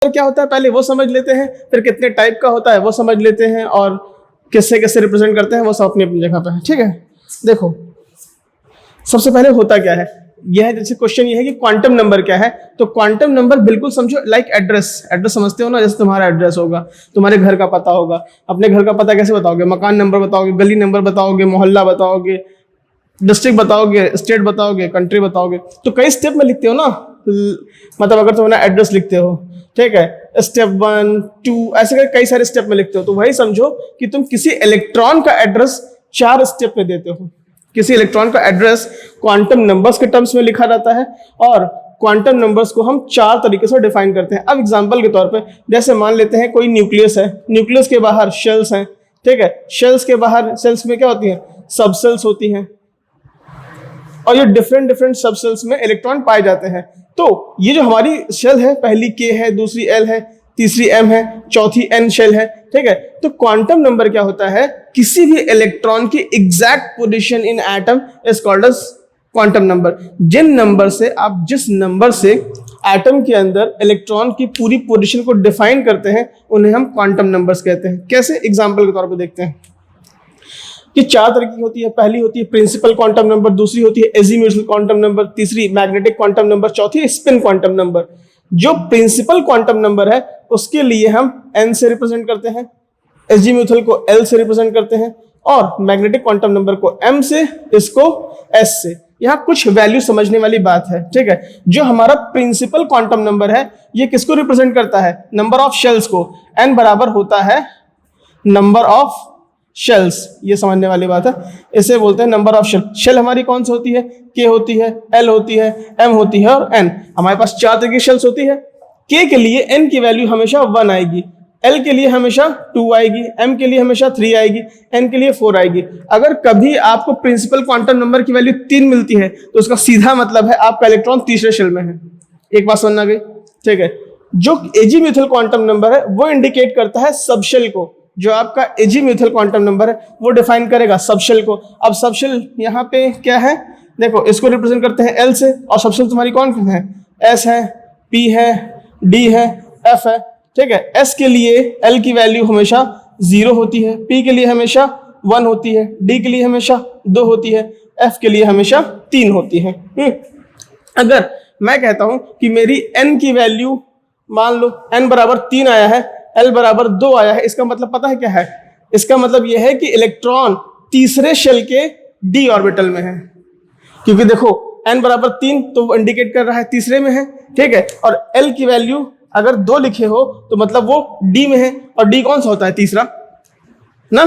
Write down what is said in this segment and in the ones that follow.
क्या होता है पहले वो समझ लेते हैं, फिर कितने टाइप का होता है वो समझ लेते हैं, और किससे कैसे रिप्रेजेंट करते हैं वो सब अपनी अपनी जगह पे है। ठीक है, देखो सबसे पहले होता क्या है, यह है जैसे क्वेश्चन ये है कि क्वांटम नंबर क्या है, तो क्वांटम नंबर बिल्कुल समझो लाइक एड्रेस। एड्रेस समझते हो ना, जैसे तुम्हारा एड्रेस होगा, तुम्हारे घर का पता होगा। अपने घर का पता कैसे बताओगे? मकान नंबर बताओगे, गली नंबर बताओगे, मोहल्ला बताओगे, डिस्ट्रिक्ट बताओगे, स्टेट बताओगे, कंट्री बताओगे। तो कई स्टेप में लिखते हो ना, मतलब अगर तुम अपना एड्रेस लिखते हो, ठीक है, स्टेप 1 2 ऐसे कई सारे स्टेप में लिखते हो। तो वही समझो कि तुम किसी इलेक्ट्रॉन का एड्रेस 4 स्टेप में देते हो। किसी इलेक्ट्रॉन का एड्रेस क्वांटम नंबर्स के टर्म्स में लिखा जाता है, और क्वांटम नंबर्स को हम 4 तरीके से डिफाइन करते हैं। अब एग्जांपल के तौर पे जैसे मान लेते हैं कोई न्यूक्लियस है, न्यूक्लियस के बाहर शेल्स हैं, ठीक है, शेल्स के बाहर, सेल्स में क्या होती है? सब सेल्स होती हैं, और ये डिफरेंट सब सेल्स में इलेक्ट्रॉन पाए जाते हैं। तो ये जो हमारी शेल है, पहली के है, दूसरी एल है, तीसरी एम है, चौथी एन शेल है, ठीक है। तो क्वांटम नंबर क्या होता है? किसी भी इलेक्ट्रॉन की exact position in atom is called as quantum number. जिन नंबर से आप, जिस नंबर से एटम के अंदर इलेक्ट्रॉन की पूरी पोजीशन को डिफाइन करते हैं, उन्हें हम क्वांटम नंबर्स कहते हैं। कैसे? एग्जांपल के तौर पर देखते हैं कि 4 तरह की होती है। पहली होती है प्रिंसिपल क्वांटम नंबर, दूसरी होती है एजीम्यूथल क्वांटम नंबर, तीसरी मैग्नेटिक क्वांटम नंबर, चौथी स्पिन क्वांटम नंबर। जो प्रिंसिपल क्वांटम नंबर है उसके लिए हम n से रिप्रेजेंट करते हैं, एजीम्यूथल को l से रिप्रेजेंट करते हैं, और मैग्नेटिक क्वांटम नंबर को m से, इसको s से। यहाँ कुछ वैल्यू समझने वाली बात है, ठीक है। जो हमारा प्रिंसिपल क्वांटम नंबर है ये किसको रिप्रेजेंट करता है? नंबर ऑफ शेल्स को। n बराबर होता है नंबर ऑफ शेल्स, ये समझने वाली बात है, इसे बोलते हैं नंबर ऑफ शेल। शेल हमारी कौन सी होती है? के होती है, एल होती है, एम होती है और एन। हमारे पास 4 तरह की शेल्स होती है। के के लिए एन की वैल्यू हमेशा 1 आएगी, एल के लिए हमेशा 2 आएगी, एम के लिए हमेशा 3 आएगी, एन के लिए 4 आएगी। अगर कभी आपको प्रिंसिपल क्वांटम नंबर की वैल्यू 3 मिलती है तो उसका सीधा मतलब है आपका इलेक्ट्रॉन तीसरे शेल में है। एक बात समझ आ गई, ठीक है। जो एजीम्यूथल क्वांटम नंबर है वो इंडिकेट करता है सबशेल को। जो आपका एजीम्यूथल क्वांटम नंबर है वो डिफाइन करेगा सबशेल को। अब सबशेल यहाँ पे क्या है? देखो, इसको रिप्रेजेंट करते हैं एल से, और सबशेल तुम्हारी कौन कौन है? एस है, पी है, डी है, एफ है, ठीक है। एस के लिए एल की वैल्यू हमेशा 0 होती है, पी के लिए हमेशा 1 होती है, डी के लिए हमेशा 2 होती है, एफ के लिए हमेशा 3 होती है। अगर मैं कहता हूं कि मेरी एन की वैल्यू, मान लो एन बराबर 3 आया है, एल बराबर 2 आया है, इसका मतलब पता है क्या है? इसका मतलब यह है कि इलेक्ट्रॉन तीसरे शेल के डी ऑर्बिटल में है, क्योंकि देखो एन बराबर 3 तो वो इंडिकेट कर रहा है तीसरे में है, ठीक है। और एल की वैल्यू अगर 2 लिखे हो तो मतलब वो डी में है, और डी कौन सा होता है? तीसरा ना,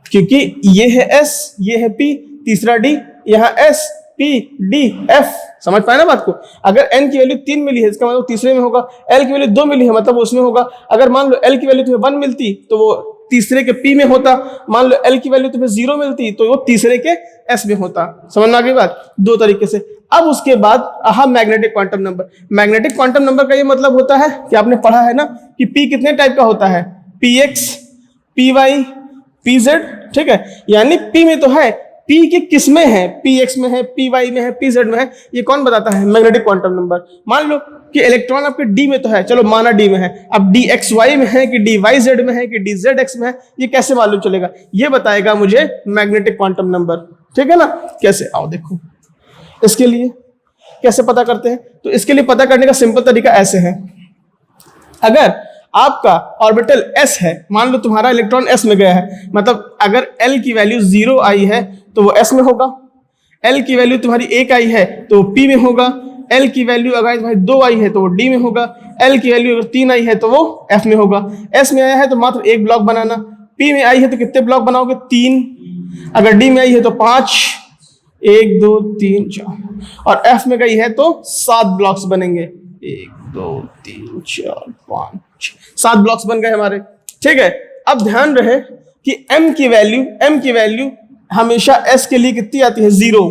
क्योंकि ये है एस, ये है पी, तीसरा डी, यहाँ एस पी डी एफ। समझ पाए ना बात को? अगर n की वैल्यू 3 मिली है इसका मतलब तीसरे में होगा, l की वैल्यू 2 मिली है मतलब उसमें होगा। अगर मान लो l की वैल्यू तुम्हें 1 मिलती तो वो तीसरे के p में होता, मान लो l की वैल्यू तुम्हें 0 मिलती तो वो तीसरे के s में होता। समझ में आ गई बात? 2 तरीके से। अब उसके बाद आहा magnetic quantum number. Magnetic quantum number का ये मतलब होता है कि आपने पढ़ा है ना कि p कितने टाइप का होता है? px, py, pz, ठीक है। यानी p में तो है, P के किस में है? Px में है, Py में है, Pz में है। ये कौन बताता है? Magnetic quantum number. मान लो कि इलेक्ट्रॉन आपके D में तो है, चलो माना D में है, अब dxy में है कि dyz में है कि dzx में है, ये कैसे मालूम चलेगा? ये बताएगा मुझे मैग्नेटिक क्वांटम नंबर, ठीक है ना। कैसे? आओ देखो, इसके लिए कैसे पता करते हैं? तो इसके लिए पता करने का सिंपल तरीका ऐसे है। अगर आपका ऑर्बिटल s है, मान लो तुम्हारा इलेक्ट्रॉन s में गया है, मतलब अगर l की वैल्यू 0 आई है तो वो s में होगा, l की वैल्यू तुम्हारी 1 आई है तो p में होगा, l की वैल्यू अगर तुम्हारी 2 आई है तो वो d में होगा, l की वैल्यू अगर 3 आई है तो वो f में होगा। s में आया है तो मात्र 1 ब्लॉक बनाना, p में आई है तो कितने ब्लॉक बनाओगे? 3, अगर d में आई है तो 5, 1 2 3 4, और f में गई है तो 7 ब्लॉक्स बनेंगे, 1 2 3 4 5 7 ब्लॉक्स बन गए हमारे, ठीक है। अब ध्यान रहे कि m की वैल्यू हमेशा s के लिए कितनी आती है? 0।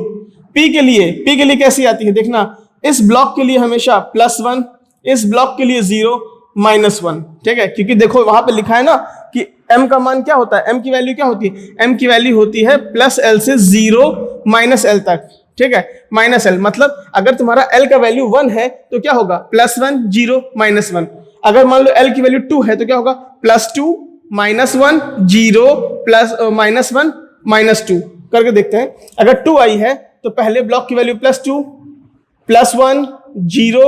p के लिए कैसी आती है? देखना, इस ब्लॉक के लिए हमेशा +1, इस ब्लॉक के लिए 0 -1, ठीक है। क्योंकि देखो वहां पे लिखा है ना कि m का मान क्या होता है? m की वैल्यू क्या होती है? m की वैल्यू होती है +l से 0 -l तक, ठीक है। -l मतलब अगर तुम्हारा l का वैल्यू 1 है तो क्या होगा? +1 0 -1। अगर मान लो एल की वैल्यू 2 है तो क्या होगा, +2 -1 0 प्लस -1 -2 करके देखते हैं। अगर 2 आई है तो पहले ब्लॉक की वैल्यू +2 +1 0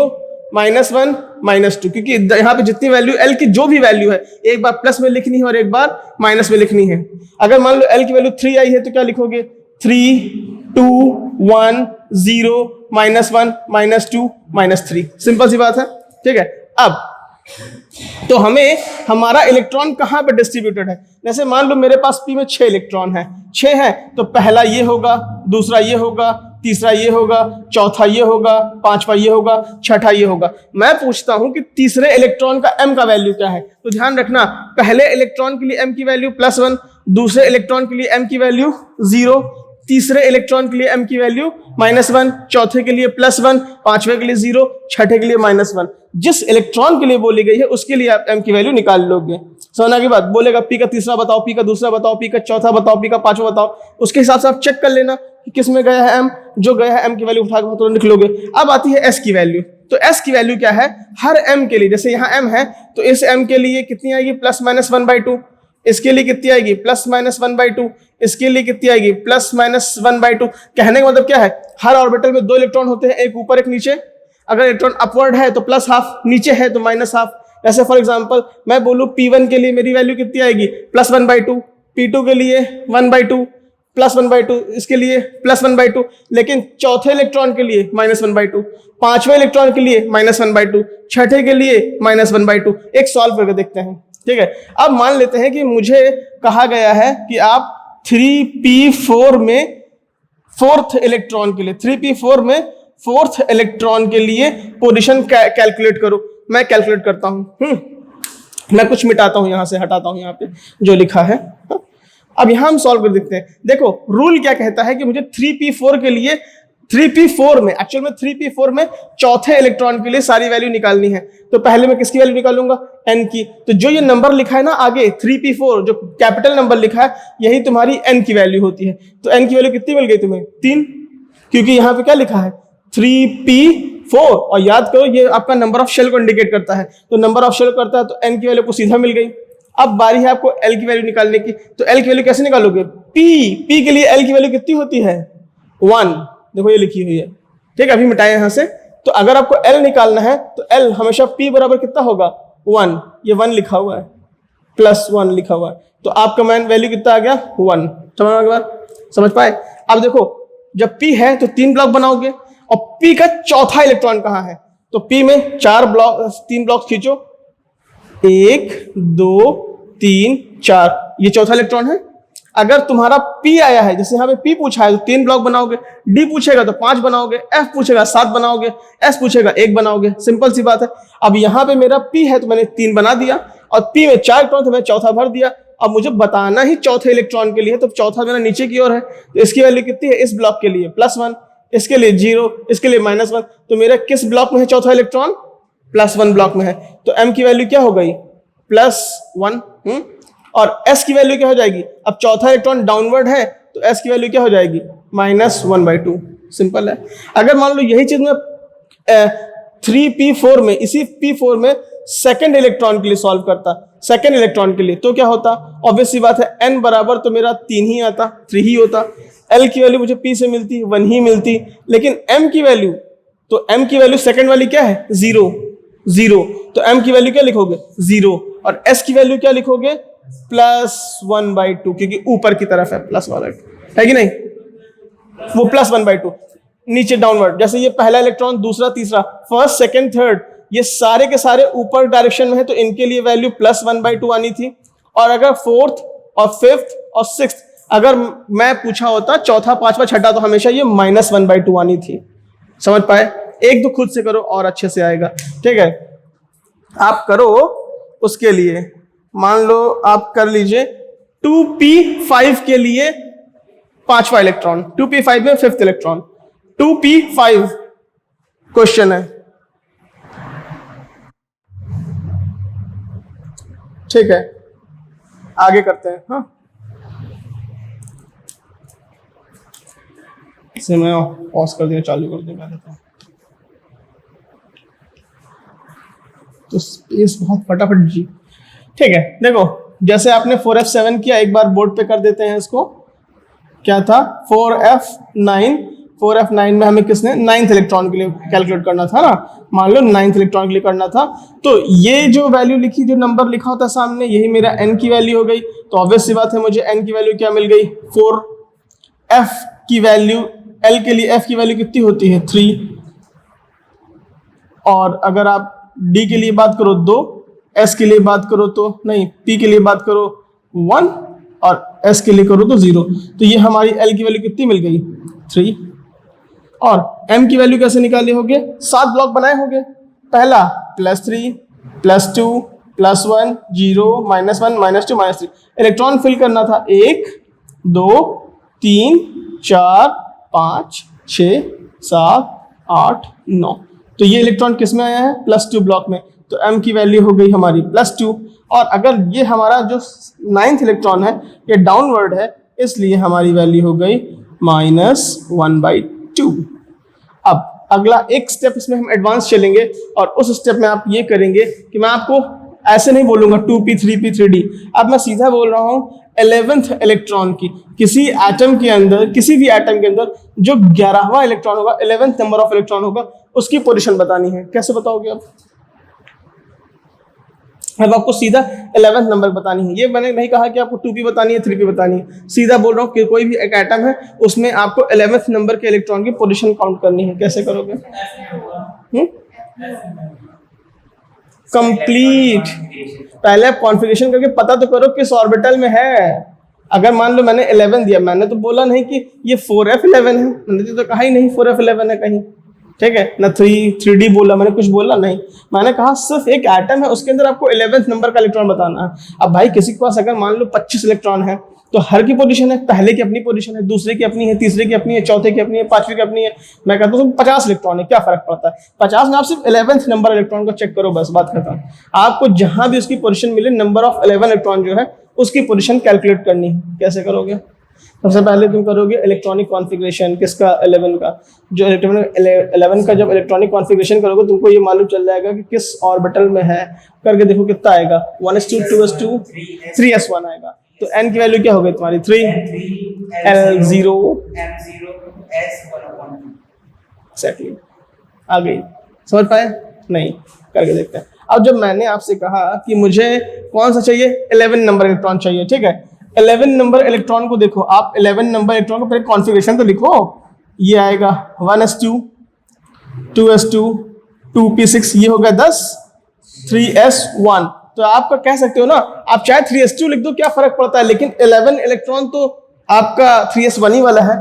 -1 -2, क्योंकि यहाँ पे जितनी वैल्यू एल की जो भी वैल्यू है एक बार प्लस में लिखनी है और एक बार माइनस में लिखनी है। अगर मान लो एल की वैल्यू 3 आई है तो क्या लिखोगे, 3 2 1 0 -1 -2 -3, सिंपल सी बात है। ठीक है, अब तो हमें हमारा इलेक्ट्रॉन कहाँ पे डिस्ट्रीब्यूटेड है, जैसे मान लो मेरे पास पी में 6 इलेक्ट्रॉन है, 6 है तो पहला ये होगा, दूसरा ये होगा, तीसरा ये होगा, चौथा ये होगा, पांचवा ये होगा, छठा ये होगा। मैं पूछता हूं कि तीसरे इलेक्ट्रॉन का m का वैल्यू क्या है, तो ध्यान रखना पहले इलेक्ट्रॉन के लिए m की वैल्यू +1, दूसरे इलेक्ट्रॉन के लिए m की वैल्यू 0, तीसरे इलेक्ट्रॉन के लिए m की वैल्यू -1, चौथे के लिए +1, पांचवे के लिए 0, छठे के लिए -1। जिस इलेक्ट्रॉन के लिए बोली गई है उसके लिए आप m की वैल्यू निकाल लोगे। समझना की बात, बोलेगा p का तीसरा बताओ, p का दूसरा बताओ, p का चौथा बताओ, p का पांचवा बताओ, उसके हिसाब से आप चेक कर लेना कि किस में गया है m, जो गया है m की वैल्यू उठा के तुरंत लिख लोगे। अब आती है s की वैल्यू, तो s की वैल्यू क्या है, हर m के लिए, जैसे यहाँ m है तो इस m के लिए कितनी आएगी, +-1/2, इसके लिए कितनी आएगी, +-1/2, इसके लिए कितनी आएगी, +-1/2। कहने का मतलब क्या है, हर ऑर्बिटल में 2 इलेक्ट्रॉन होते हैं, एक ऊपर एक नीचे। अगर इलेक्ट्रॉन अपवर्ड है तो +½ नीचे है तो -½ ऐसे फॉर एग्जांपल मैं बोलूं P1 के लिए मेरी वैल्यू कितनी आएगी, +1/2, P2 के लिए 1/2, +1/2, इसके लिए +1/2, लेकिन चौथे इलेक्ट्रॉन के लिए -1/2, पांचवें इलेक्ट्रॉन के लिए -1/2, छठे के लिए -1/2। एक सॉल्व करके देखते हैं। ठीक है, अब मान लेते हैं कि मुझे कहा गया है कि आप 3p4 में फोर्थ इलेक्ट्रॉन के लिए 3p4 में फोर्थ इलेक्ट्रॉन के लिए पोजीशन कैलकुलेट करो। मैं कैलकुलेट करता हूं, मैं कुछ मिटाता हूं, यहां से हटाता हूं, यहां पे जो लिखा है। अब यहां हम सॉल्व कर देखते हैं। देखो रूल क्या कहता है कि मुझे 3p4 के लिए 3p4 में एक्चुअल में 3p4 में चौथे इलेक्ट्रॉन के लिए सारी वैल्यू निकालनी है। तो पहले मैं किसकी वैल्यू निकालूंगा, n की। तो जो ये नंबर लिखा है ना आगे 3p4, जो कैपिटल नंबर लिखा है, यही तुम्हारी n की वैल्यू होती है। तो n की वैल्यू कितनी मिल गई तुम्हें, 3, क्योंकि यहाँ पे क्या लिखा है 3p4, और याद करो ये आपका नंबर ऑफ शेल को इंडिकेट करता है, तो नंबर ऑफ शेल करता है तो n की वैल्यू को सीधा मिल गई। अब बारी है आपको l की वैल्यू निकालने की, तो l की वैल्यू कैसे निकालोगे, p के लिए l की वैल्यू कितनी होती है, 1, देखो ये लिखी हुई है। ठीक है, अभी मिटाए यहां से। तो अगर आपको l निकालना है तो l हमेशा p बराबर कितना होगा, 1, ये 1 लिखा हुआ है, +1 लिखा हुआ है, तो आपका मैन वैल्यू कितना आ गया, 1। समझ पाए। अब देखो जब p है तो 3 ब्लॉक बनाओगे, और p का चौथा इलेक्ट्रॉन कहाँ है, तो p में 3 ब्लॉक खींचो, 1 2 3 4, ये चौथा इलेक्ट्रॉन है। अगर तुम्हारा P आया है, जैसे यहाँ पे P पूछा है तो 3 ब्लॉक बनाओगे, D पूछेगा तो 5 बनाओगे, F पूछेगा 7 बनाओगे, S पूछेगा 1 बनाओगे, सिंपल सी बात है। अब यहाँ पे मेरा P है तो मैंने 3 बना दिया, और P में 4 इलेक्ट्रॉन तो मैंने चौथा भर दिया। अब मुझे बताना ही चौथे इलेक्ट्रॉन के लिए, तो चौथा मेरा नीचे की ओर है, तो इसकी वैल्यू कितनी है, इस ब्लॉक के लिए +1, इसके लिए 0, इसके लिए -1। तो मेरा किस ब्लॉक में है चौथा इलेक्ट्रॉन, +1 ब्लॉक में है, तो M की वैल्यू क्या हो गई, +1। और S की वैल्यू क्या हो जाएगी, अब चौथा इलेक्ट्रॉन डाउनवर्ड है तो S की वैल्यू क्या हो जाएगी, -1/2। सिंपल है। अगर मान लो यही चीज में 3p4 में, इसी p4 में सेकंड इलेक्ट्रॉन के लिए सॉल्व करता, सेकंड इलेक्ट्रॉन के लिए, तो क्या होता, ऑब्वियस सी बात है n बराबर तो मेरा 3 ही आता, 3 ही होता। L की वैल्यू मुझे p से मिलती 1 ही मिलती, लेकिन m की वैल्यू, तो m की वैल्यू सेकंड वाली क्या है, 0 0, तो m की वैल्यू क्या लिखोगे, 0, और s की वैल्यू क्या लिखोगे, +1/2, क्योंकि ऊपर की तरफ है +1/2, है कि नहीं, वो +1/2 नीचे डाउनवर्ड। जैसे ये पहला इलेक्ट्रॉन, दूसरा, तीसरा, फर्स्ट, सेकंड, थर्ड, ये सारे के सारे ऊपर डायरेक्शन में है, तो इनके लिए वैल्यू +1/2 आनी थी। और अगर फोर्थ और फिफ्थ और सिक्स्थ, अगर मैं पूछा होता चौथा, पांचवा, छठा, तो हमेशा ये -1/2 आनी थी। समझ पाए। एक दो खुद से करो और अच्छे से आएगा। ठीक है, आप करो, उसके लिए मान लो आप कर लीजिए 2p5 के लिए पांचवा इलेक्ट्रॉन, 2p5 में फिफ्थ इलेक्ट्रॉन, 2p5 क्वेश्चन है। ठीक है, आगे करते हैं। हाँ, इसे मैं पॉज कर दिया, चालू कर दिया पहले। तो स्पेस बहुत फटाफट जी। ठीक है, देखो जैसे आपने 4f7 किया, एक बार बोर्ड पे कर देते हैं इसको। क्या था 4f9, 4f9 में हमें किसने 9th इलेक्ट्रॉन के लिए कैलकुलेट करना था ना, मान लो 9th इलेक्ट्रॉन के लिए करना था। तो ये जो वैल्यू लिखी, जो नंबर लिखा होता है सामने, यही मेरा n की वैल्यू हो गई। तो ऑब्वियस सी बात है मुझे n की वैल्यू क्या मिल गई 4। f की वैल्यू, l के लिए f की वैल्यू कितनी होती है 3। और अगर आप d के लिए बात करो 2, s के लिए बात करो तो नहीं, p के लिए बात करो 1 और s के लिए करो तो 0। तो ये हमारी l की वैल्यू कितनी मिल गई 3। और m की वैल्यू कैसे निकाले होगे, 7 ब्लॉक बनाए होंगे। पहला +3 +2 +1 0 -1 -2 -3 इलेक्ट्रॉन फिल करना था 1 2 3 4 5 6 7 8 9। तो ये इलेक्ट्रॉन किस में आया है +2 ब्लॉक में। तो m की वैल्यू हो गई हमारी +2। और अगर ये हमारा जो 9th इलेक्ट्रॉन है ये डाउनवर्ड है, इसलिए हमारी वैल्यू हो गई -1/2। अब अगला एक स्टेप इसमें हम एडवांस चलेंगे और उस स्टेप में आप ये करेंगे कि मैं आपको ऐसे नहीं बोलूंगा 2p 3p 3d, अब मैं सीधा बोल रहा हूँ 11th इलेक्ट्रॉन की किसी एटम के अंदर, किसी भी एटम के अंदर जो 11वां इलेक्ट्रॉन होगा, 11th नंबर ऑफ इलेक्ट्रॉन होगा, उसकी पोजीशन बतानी है। कैसे बताओगे आप? अब आपको सीधा 11th नंबर बतानी है। ये मैंने नहीं कहा कि आपको 2p बतानी है 3p बतानी है, सीधा बोल रहा हूँ कि कोई भी एक एटम है उसमें आपको 11th नंबर के इलेक्ट्रॉन की पोजीशन काउंट करनी है। कैसे करोगे? कंप्लीट, पहले आप कॉन्फ़िगरेशन करके पता तो करो किस ऑर्बिटल में है। अगर मान लो मैंने 11 दिया, मैंने तो बोला नहीं कि ये 4f11 है, मैंने तो कहा ही नहीं 4f11 है कहीं। ठीक है ना, 3d बोला, मैंने कुछ बोला नहीं। मैंने कहा सिर्फ एक एटम है उसके अंदर आपको 11th नंबर का इलेक्ट्रॉन बताना है। अब भाई किसी के पास अगर मान लो 25 इलेक्ट्रॉन है तो हर की पोजीशन है, पहले की अपनी पोजीशन है, दूसरे की अपनी है, तीसरे की अपनी है, चौथे की अपनी है, पांचवी की अपनी है। मैं कहता हूँ 50 इलेक्ट्रॉन है, क्या फर्क पड़ता है 50 में? आप सिर्फ 11th नंबर इलेक्ट्रॉन को चेक करो, बस बात खत्म। आपको जहां भी उसकी पोजीशन मिले, नंबर ऑफ 11 इलेक्ट्रॉन जो है उसकी पोजीशन कैलकुलेट करनी है। कैसे करोगे? सबसे पहले तुम करोगे इलेक्ट्रॉनिक कॉन्फ़िगरेशन किसका 11 का। जो 11 का जब इलेक्ट्रॉनिक कॉन्फ़िगरेशन करोगे तुमको ये मालूम चल जाएगा कि किस ऑर्बिटल में है। करके देखो कितना आएगा 1s2 2s2 3s1 आएगा। तो n की वैल्यू क्या हो गई तुम्हारी 3 l0 एग्जैक्टली आ गई। समझ पाए? नहीं, करके देखते हैं। अब जब मैंने आपसे कहा कि मुझे कौन सा चाहिए 11 नंबर इलेक्ट्रॉन चाहिए, ठीक है, 11 नंबर इलेक्ट्रॉन को देखो आप, 11 नंबर इलेक्ट्रॉन को पहले कॉन्फ़िगरेशन तो लिखो। ये आएगा 1s2 2s2 2p6, ये हो गया 10 3s1। तो आपका कह सकते हो ना, आप चाहे 3s2 लिख दो, क्या फर्क पड़ता है, लेकिन 11 इलेक्ट्रॉन तो आपका 3s1 ही वाला है।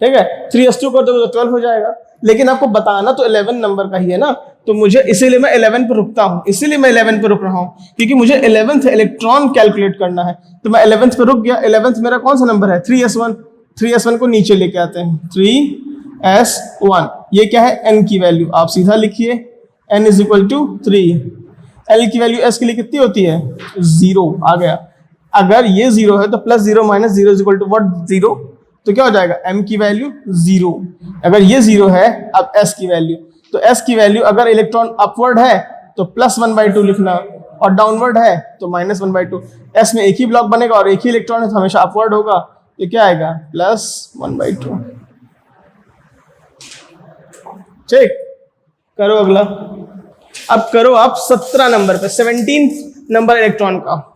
ठीक है, 3s2 कर दोगे तो 12 हो जाएगा, लेकिन आपको बताना तो 11 नंबर का ही है ना। तो मुझे इसीलिए मैं 11 पर रुकता हूँ, इसीलिए मैं 11 पर रुक रहा हूँ, क्योंकि मुझे 11th इलेक्ट्रॉन कैलकुलेट करना है। तो मैं 11th पर रुक गया। 11th मेरा कौन सा नंबर है 3s1। 3s1 को नीचे लेके आते हैं 3s1। ये क्या है n की वैल्यू, आप सीधा लिखिए n is equal to 3। l की वैल्यू s के लिए कितनी होती है 0 आ गया। अगर ये 0 है तो +0 - 0 इज इक्वल टू व्हाट 0। तो क्या हो जाएगा m की वैल्यू 0। अगर ये 0 है, अब s की वैल्यू, तो s की वैल्यू अगर इलेक्ट्रॉन अपवर्ड है तो +1/2 लिखना, और डाउनवर्ड है तो -1/2। s में एक ही ब्लॉक बनेगा और एक ही इलेक्ट्रॉन है तो हमेशा अपवर्ड होगा, तो क्या आएगा +1/2। ठीक, करो अगला। अब करो आप 17 नंबर पे, 17 नंबर इलेक्ट्रॉन का।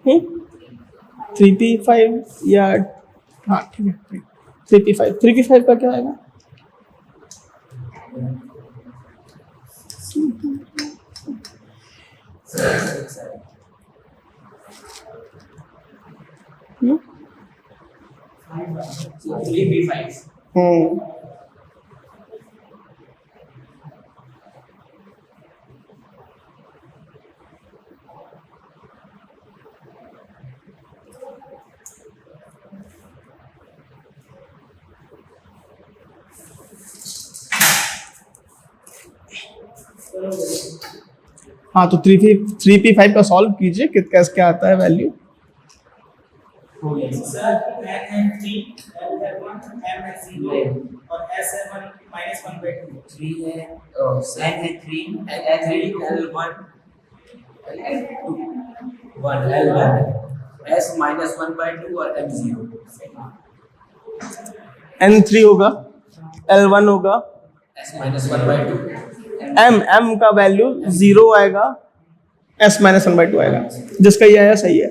हम्म 3p5 या हाँ ठीक है 3p5 का क्या आएगा हाँ तो 3p5 का सॉल्व कीजिए, कितना क्या आता है वैल्यू। सर n है 3, l है 1, m है 0 और s है 1 minus 1/2। 3 है n है 3, l1 l1 s minus 1/2 और m 0। n3 होगा, l1 होगा, s minus 1/2 m का वैल्यू 0 आएगा, s माइनस 1/2 आएगा। जिसका ये आया सही है।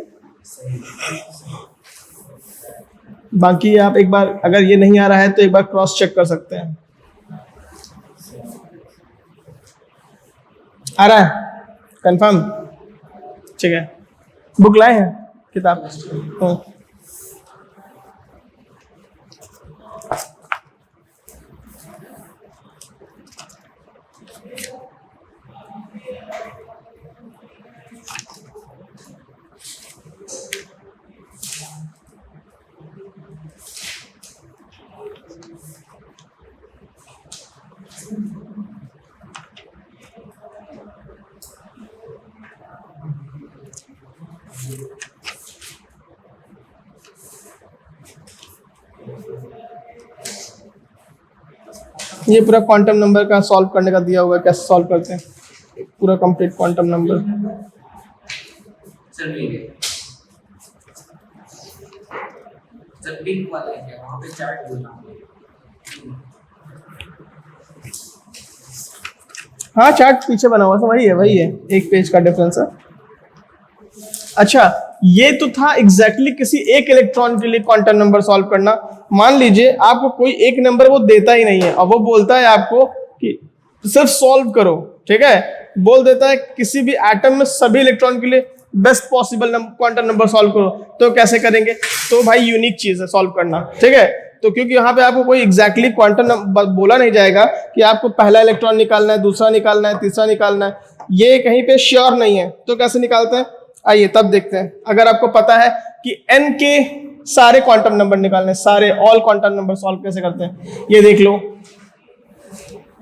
बाकी आप एक बार अगर ये नहीं आ रहा है तो एक बार क्रॉस चेक कर सकते हैं। आ रहा है कंफर्म? ठीक है, बुक लाए हैं किताब? ये पूरा क्वांटम नंबर का सॉल्व करने का दिया हुआ है, कैसे सॉल्व करते हैं पूरा complete quantum number. Sir link वाला है वहां पे चार्ट बोलना। हाँ चार्ट पीछे बना हुआ था, वही है, एक पेज का डिफरेंस है। अच्छा ये तो था एग्जैक्टली किसी एक इलेक्ट्रॉन के लिए क्वांटम नंबर सॉल्व करना। मान लीजिए आपको कोई एक नंबर वो देता ही नहीं है और वो बोलता है आपको कि सिर्फ सॉल्व करो, ठीक है, बोल देता है किसी भी एटम में सभी इलेक्ट्रॉन के लिए best possible quantum number solve करो, तो कैसे करेंगे? तो भाई यूनिक चीज है सॉल्व करना, ठीक है। तो क्योंकि यहाँ पे आपको कोई एग्जैक्टली क्वांटम नंबर बोला नहीं जाएगा कि आपको पहला इलेक्ट्रॉन निकालना है, दूसरा निकालना है, तीसरा निकालना है, ये कहीं पे श्योर नहीं है। तो कैसे निकालते हैं आइए तब देखते हैं। अगर आपको पता है कि n के सारे क्वांटम नंबर निकालने, सारे ऑल क्वांटम नंबर सॉल्व कैसे करते हैं ये देख लो।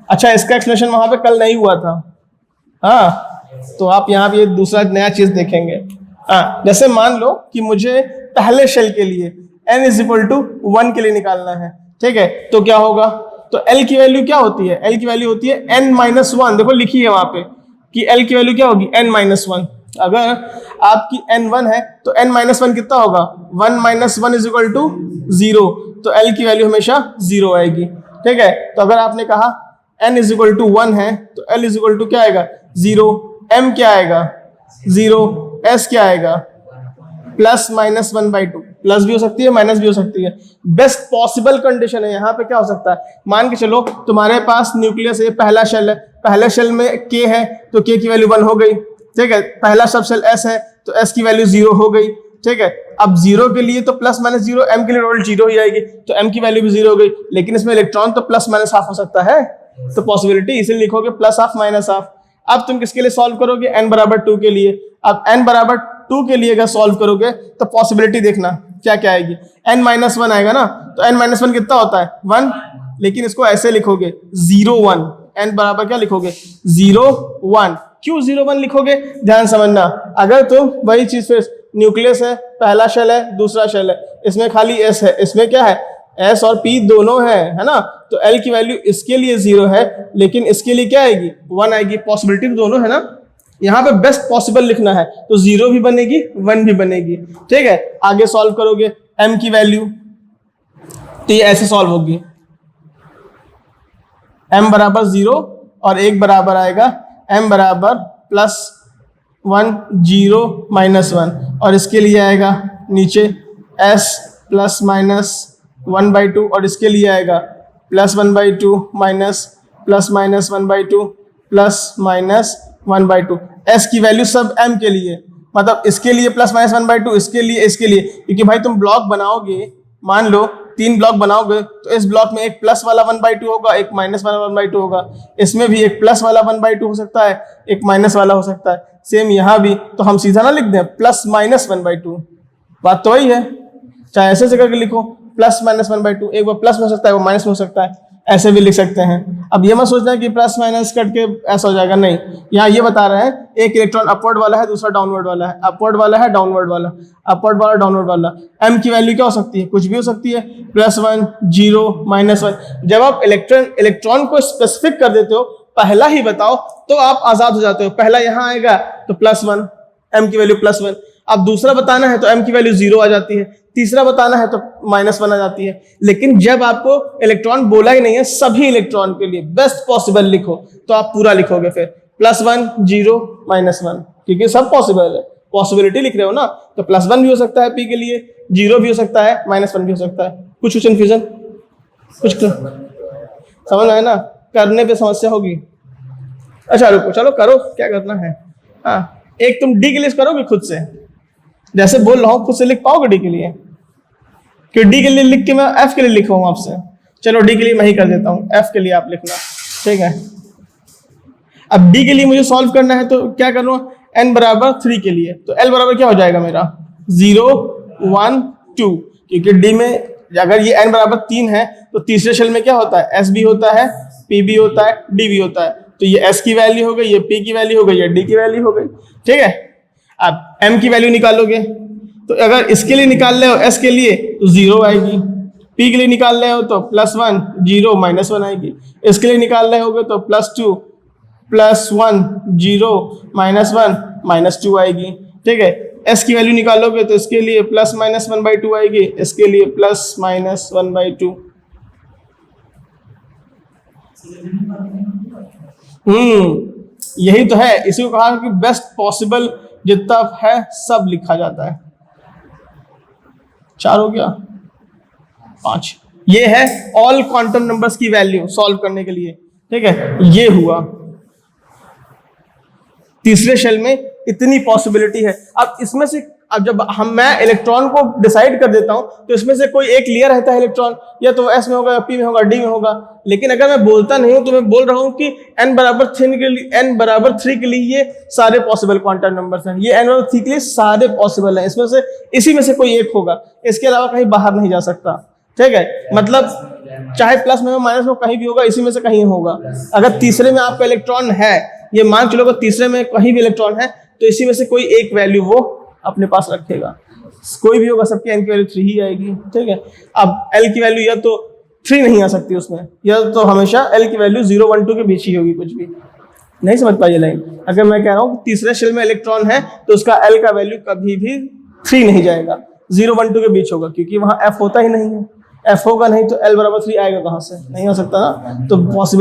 अच्छा इसका एक्सप्लेनेशन वहां पे कल नहीं हुआ था, हाँ, तो आप यहाँ पे दूसरा नया चीज देखेंगे। हाँ जैसे मान लो कि मुझे पहले शेल के लिए n = 1 के लिए निकालना है, ठीक है, तो क्या होगा? तो l की वैल्यू क्या होती है? l की वैल्यू होती है n-1। देखो लिखी है वहां पे कि l की वैल्यू क्या होगी? n-1। अगर आपकी n1 है तो n-1 कितना होगा? 1 - 1 = 0, तो l की वैल्यू हमेशा 0 आएगी, ठीक है। तो अगर आपने कहा n = 1 है तो l = क्या आएगा? 0, m क्या आएगा? 0, s क्या आएगा? +-1/2, प्लस भी हो सकती है माइनस भी हो सकती है। बेस्ट पॉसिबल कंडीशन है। यहाँ पे क्या हो सकता है? मान के चलो तुम्हारे पास न्यूक्लियस है, पहला शेल है, पहले शेल में k है तो k की वैल्यू 1 हो गई, ठीक है। पहला सब शेल s है तो s की वैल्यू 0 हो गई, ठीक है। अब 0 के लिए तो +-0, m के लिए टोटल 0 ही आएगी, तो m की वैल्यू भी 0 हो गई। लेकिन इसमें इलेक्ट्रॉन तो +-½ हो सकता है, तो पॉसिबिलिटी इसे लिखोगे +½ -½ अब तुम किसके लिए सॉल्व करोगे? n = 2 के लिए। अब n = 2 के लिए अगर सॉल्व करोगे तो पॉसिबिलिटी देखना क्या क्या आएगी। n-1 आएगा ना, तो n-1 कितना होता है? 1, लेकिन इसको ऐसे लिखोगे 0 1। n बराबर क्या लिखोगे? 0 1। क्यों 0 1 लिखोगे? ध्यान समझना। अगर तुम वही चीज फिर न्यूक्लियस है, पहला शेल है, दूसरा शेल है, इसमें खाली s है, इसमें क्या है? s और p दोनों है ना, तो l की वैल्यू इसके लिए 0 है लेकिन इसके लिए क्या आएगी? 1 आएगी। पॉसिबिलिटी तो दोनों है ना, यहाँ पे बेस्ट पॉसिबल लिखना है तो 0 भी बनेगी 1 भी बनेगी, ठीक है। आगे सॉल्व करोगे m की वैल्यू तो ये ऐसे सॉल्व होगी, m = 0 और 1 बराबर आएगा m = +1 0 -1 और इसके लिए आएगा नीचे s +-1/2 और इसके लिए आएगा +1/2 +-1/2 s की वैल्यू सब m के लिए, मतलब इसके लिए +-1/2, इसके लिए, क्योंकि भाई तुम ब्लॉक बनाओगे, मान लो 3 ब्लॉक बनाओगे तो इस ब्लॉक में एक प्लस वाला 1/2 होगा, एक माइनस वाला 1/2 होगा, इसमें भी एक प्लस वाला 1/2 हो सकता है, एक माइनस वाला हो सकता है, सेम यहाँ भी। तो हम सीधा ना लिख दें +-1/2, बात तो वही है। चाहे ऐसे करके लिखो +-1/2, एक बार प्लस में हो सकता है वो माइनस में हो सकता है, ऐसे भी लिख सकते हैं। अब ये मत सोचना कि प्लस माइनस करके ऐसा हो जाएगा, नहीं, यहाँ ये बता रहे हैं एक इलेक्ट्रॉन अपवर्ड वाला है, दूसरा डाउनवर्ड वाला है, अपवर्ड वाला है, डाउनवर्ड वाला, अपवर्ड वाला, डाउनवर्ड वाला। m की वैल्यू क्या हो सकती है, कुछ भी हो सकती है, +1, 0, -1। जब आप इलेक्ट्रॉन को स्पेसिफिक कर देते हो, पहला ही बताओ, तो आप आजाद हो जाते हो। पहला यहाँ आएगा तो +1, m की वैल्यू +1। अब दूसरा बताना है तो m की वैल्यू 0 आ जाती है, तीसरा बताना है तो -1 आ जाती है। लेकिन जब आपको इलेक्ट्रॉन बोला ही नहीं है, सभी इलेक्ट्रॉन के लिए बेस्ट पॉसिबल लिखो, तो आप पूरा लिखोगे फिर +1, 0, -1, क्योंकि सब पॉसिबल है, पॉसिबिलिटी लिख रहे हो ना, तो +1 भी हो सकता है p के लिए, 0 भी हो सकता है, -1 भी हो सकता है। कुछ कंफ्यूजन, कुछ समझ आए ना, करने पे समस्या होगी। अच्छा रुको, चलो करो, क्या करना है। हाँ, एक तुम डी के लिए करोगे खुद से, जैसे बोल रहा हूँ खुद से लिख पाओगे डी के लिए, कि डी के लिए लिख के मैं एफ के लिए लिखवाऊँ आपसे। चलो डी के लिए मैं ही कर देता हूँ, एफ के लिए आप लिखना, ठीक है। अब डी के लिए मुझे सॉल्व करना है, तो क्या करूँ, n बराबर 3 के लिए, तो l बराबर क्या हो जाएगा मेरा, 0, 1, 2, क्योंकि डी में अगर ये n बराबर 3 है तो तीसरे शेल में क्या होता है, s भी होता है, p भी होता है, d भी होता है। तो ये s की वैल्यू हो गई, ये p की वैल्यू हो गई, ये d की वैल्यू हो गई, ठीक है। अब m की वैल्यू निकालोगे, तो अगर इसके लिए निकाल रहे हो s के लिए तो 0 आएगी, p के लिए निकाल रहे हो तो +1, 0, -1 आएगी, इसके लिए निकाल रहे होगे तो +2, +1, 0, -1, -2 आएगी, ठीक है। s की वैल्यू निकालोगे तो इसके लिए +-1/2 आएगी, इसके लिए +-1/2। यही तो है, इसी को कहा कि बेस्ट पॉसिबल जितना है सब लिखा जाता है। 4 हो गया, 5। ये है ऑल क्वांटम नंबर्स की वैल्यू सॉल्व करने के लिए, ठीक है। ये हुआ तीसरे शेल में इतनी पॉसिबिलिटी है। अब इसमें से अब जब मैं इलेक्ट्रॉन को डिसाइड कर देता हूं, तो इसमें से कोई एक लिया रहता है इलेक्ट्रॉन, या तो s में होगा, या p में होगा, d में होगा। लेकिन अगर मैं बोलता नहीं हूं तो मैं बोल रहा हूं कि n बराबर 3 के लिए ये सारे पॉसिबल क्वांटम नंबर्स हैं, ये n बराबर 3 के लिए सारे पॉसिबल हैं, इसमें से इसी में से कोई एक होगा, इसके अलावा कहीं बाहर नहीं जा सकता, ठीक है। मतलब चाहे प्लस में हो, माइनस में हो, कहीं भी होगा, इसी में से कहीं होगा। अगर तीसरे में आपका इलेक्ट्रॉन है, ये मान चलो कि तीसरे में कहीं भी इलेक्ट्रॉन है, तो इसी में से कोई एक वैल्यू वो अपने पास रखेगा, कोई भी होगा, सबकी n की वैल्यू 3 ही आएगी, ठीक है। अब l की वैल्यू या तो 3 नहीं आ सकती उसमें, या तो हमेशा l की वैल्यू 0, 1, 2 के बीच ही होगी, कुछ भी नहीं समझ पाइए लाइन। अगर मैं कह रहा हूँ कि तीसरे शेल में इलेक्ट्रॉन है तो उसका l का वैल्यू कभी भी 3 नहीं जाएगा, 0, 1, 2 के बीच होगा, क्योंकि वहां f होता ही नहीं है, f होगा नहीं तो l बराबर 3 आएगा कहाँ से, नहीं हो सकता ना। तो पॉसिबल